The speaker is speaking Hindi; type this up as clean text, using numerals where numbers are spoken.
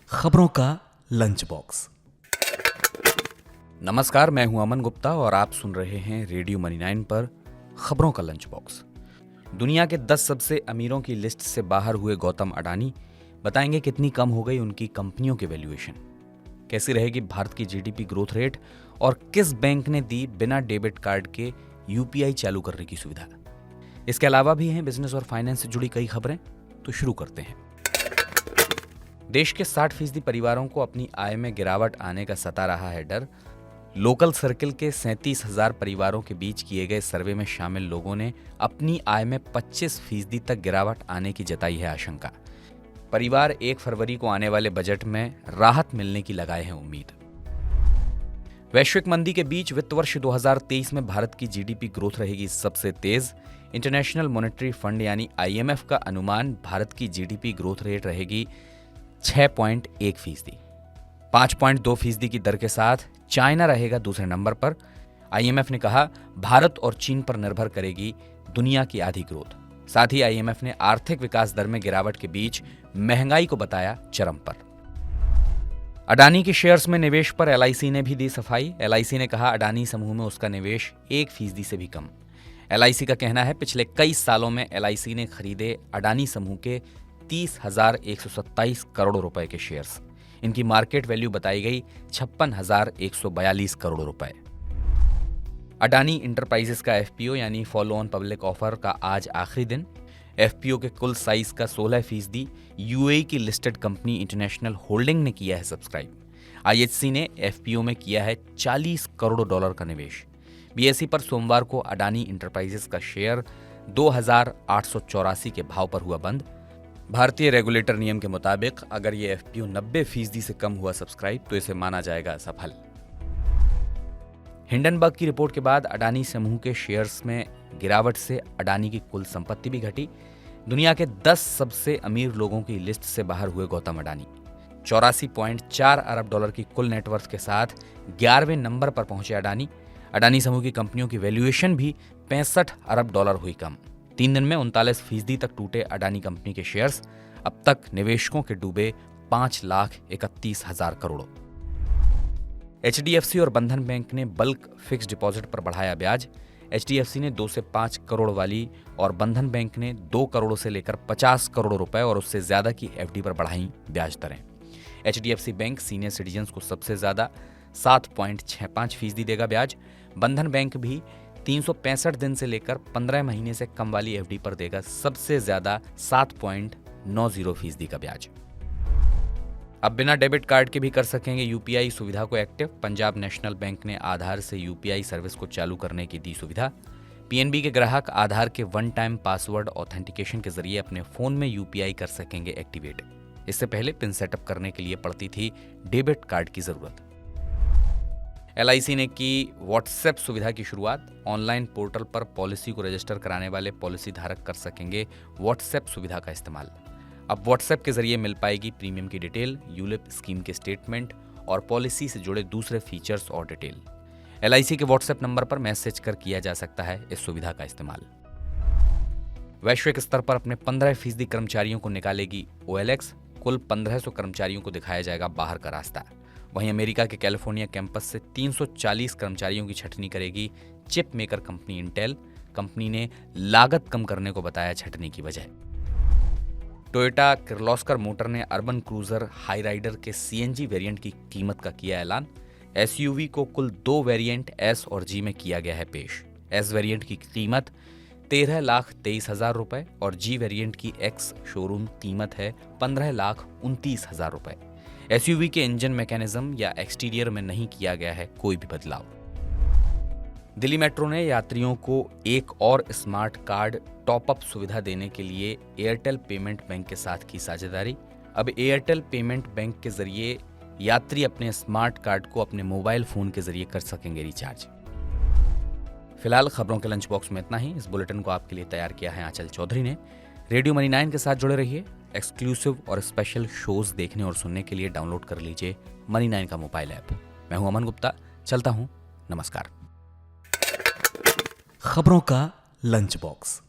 खबरों का लंच बॉक्स। नमस्कार, मैं हूं अमन गुप्ता और आप सुन रहे हैं रेडियो मनी 9 पर खबरों का लंच बॉक्स। दुनिया के 10 सबसे अमीरों की लिस्ट से बाहर हुए गौतम अडानी बताएंगे कितनी कम हो गई उनकी कंपनियों की वैल्यूएशन, कैसी रहेगी भारत की जीडीपी ग्रोथ रेट और किस बैंक ने दी बिना डेबिट कार्ड के यूपीआई चालू करने की सुविधा। इसके अलावा भी हैं बिजनेस और फाइनेंस से जुड़ी कई खबरें, तो शुरू करते हैं। देश के 60% परिवारों को अपनी आय में गिरावट आने का सता रहा है डर। लोकल सर्किल के 37,000 परिवारों के बीच किए गए सर्वे में शामिल लोगों ने अपनी आय में 25% तक गिरावट आने की जताई है आशंका। परिवार 1 फरवरी को आने वाले बजट में राहत मिलने की लगाए हैं उम्मीद। वैश्विक मंदी के बीच वित्त वर्ष 2023 में भारत की जीडीपी ग्रोथ रहेगी सबसे तेज। इंटरनेशनल मॉनेटरी फंड यानी आईएमएफ का अनुमान भारत की जीडीपी ग्रोथ रेट रहेगी 6.1%। 5.2% की दर के साथ चाइना रहेगा दूसरे नंबर पर। आईएमएफ ने कहा भारत और चीन पर निर्भर करेगी दुनिया की आधी ग्रोथ। साथ ही आईएमएफ ने आर्थिक विकास दर में गिरावट के बीच महंगाई को बताया चरम पर। अडानी के शेयर्स में निवेश पर एलआईसी ने भी दी सफाई। एलआईसी ने कहा अडानी समूह में उसका निवेश 1% से भी कम। एलआईसी का कहना है पिछले कई सालों में एलआईसी ने खरीदे अडानी समूह के 30,127 करोड़ रुपए के शेयर्स। इनकी मार्केट वैल्यू बताई गई 56,142 करोड़ रुपए। अडानी इंटरप्राइजेस का एफपीओ यानी फॉलो ऑन पब्लिक ऑफर का आज आखिरी दिन। एफपीओ के कुल साइज का 16% यूएई की लिस्टेड कंपनी इंटरनेशनल होल्डिंग ने किया है सब्सक्राइब। आईएचसी ने एफपीओ में किया है $40 करोड़ का निवेश। बीएसई पर सोमवार को अडानी इंटरप्राइजेस का शेयर 2,884 के भाव पर हुआ बंद। भारतीय रेगुलेटर नियम के मुताबिक अगर ये एफपीओ 90% से कम हुआ सब्सक्राइब तो इसे माना जाएगा असफल। हिंडनबर्ग की रिपोर्ट के बाद अडानी समूह के शेयर्स में गिरावट से अडानी की कुल संपत्ति भी घटी। दुनिया के 10 सबसे अमीर लोगों की लिस्ट से बाहर हुए गौतम अडानी 84.4 अरब डॉलर की कुल नेटवर्थ के साथ 11वें नंबर पर पहुंचे अडानी समूह की कंपनियों की वैल्यूएशन भी 65 अरब डॉलर हुई कम। 3 दिन में 39% तक टूटे अडानी कंपनी के शेयर्स। अब तक निवेशकों के डूबे 5,31,000 करोड़। एचडीएफसी और बंधन बैंक ने बल्क फिक्स डिपॉजिट पर बढ़ाया ब्याज। एचडीएफसी ने 2 से 5 करोड़ वाली और बंधन बैंक ने 2 करोड़ से लेकर 50 करोड़ रुपए और उससे ज्यादा की एफडी पर बढ़ाई ब्याज दरें। एचडीएफसी बैंक सीनियर सिटीजन्स को सबसे ज्यादा 7.65% देगा ब्याज। बंधन बैंक भी 365 दिन से लेकर 15 महीने से कम वाली एफडी पर देगा सबसे ज्यादा 7.90% का ब्याज। अब बिना डेबिट कार्ड के भी कर सकेंगे यूपीआई सुविधा को एक्टिव। पंजाब नेशनल बैंक ने आधार से यूपीआई सर्विस को चालू करने की दी सुविधा। पीएनबी के ग्राहक आधार के 1 टाइम पासवर्ड ऑथेंटिकेशन के जरिए अपने फोन में यूपीआई कर सकेंगे एक्टिवेट। इससे पहले पिन सेटअप करने के लिए पड़ती थी डेबिट कार्ड की जरूरत। एलआईसी ने की व्हाट्सएप सुविधा की शुरुआत। ऑनलाइन पोर्टल पर पॉलिसी को रजिस्टर कराने वाले पॉलिसी धारक कर सकेंगे व्हाट्सएप सुविधा का इस्तेमाल। अब व्हाट्सएप के जरिए मिल पाएगी प्रीमियम की डिटेल, यूलिप स्कीम के स्टेटमेंट और पॉलिसी से जुड़े दूसरे फीचर्स और डिटेल। एलआईसी के व्हाट्सएप नंबर पर मैसेज कर किया जा सकता है इस सुविधा का इस्तेमाल। वैश्विक स्तर पर अपने 15% कर्मचारियों को निकालेगी ओएलएक्स। कुल 1500 कर्मचारियों को दिखाया जाएगा बाहर का रास्ता। वहीं अमेरिका के कैलिफोर्निया कैंपस से 340 कर्मचारियों की छटनी करेगी chip maker company Intel. Company ने लागत कम करने को बताया छटनी की वजह। टोयोटा किर्लोस्कर मोटर ने अर्बन क्रूजर हाई राइडर के सीएनजी वेरिएंट की कीमत का किया ऐलान। एसयूवी को कुल 2 वेरिएंट एस और जी में किया गया है पेश। एस वेरिएंट की कीमत 13,23,000 रुपए और जी वेरिएंट की एक्स शोरूम कीमत है 15,29,000 रुपए। एसयूवी के इंजन मैकेनिज्म या एक्सटीरियर में नहीं किया गया है कोई भी बदलाव। दिल्ली मेट्रो ने यात्रियों को एक और स्मार्ट कार्ड टॉप अप सुविधा देने के लिए एयरटेल पेमेंट बैंक के साथ की साझेदारी। अब एयरटेल पेमेंट बैंक के जरिए यात्री अपने स्मार्ट कार्ड को अपने मोबाइल फोन के जरिए कर सकेंगे रिचार्ज। फिलहाल खबरों के लंच बॉक्स में इतना ही। इस बुलेटिन को आपके लिए तैयार किया है आंचल चौधरी ने। रेडियो मनी 9 के साथ जुड़े रहिए। एक्सक्लूसिव और स्पेशल शोज देखने और सुनने के लिए डाउनलोड कर लीजिए मनी 9 का मोबाइल ऐप। मैं हूं अमन गुप्ता, चलता हूं, नमस्कार। खबरों का लंच बॉक्स।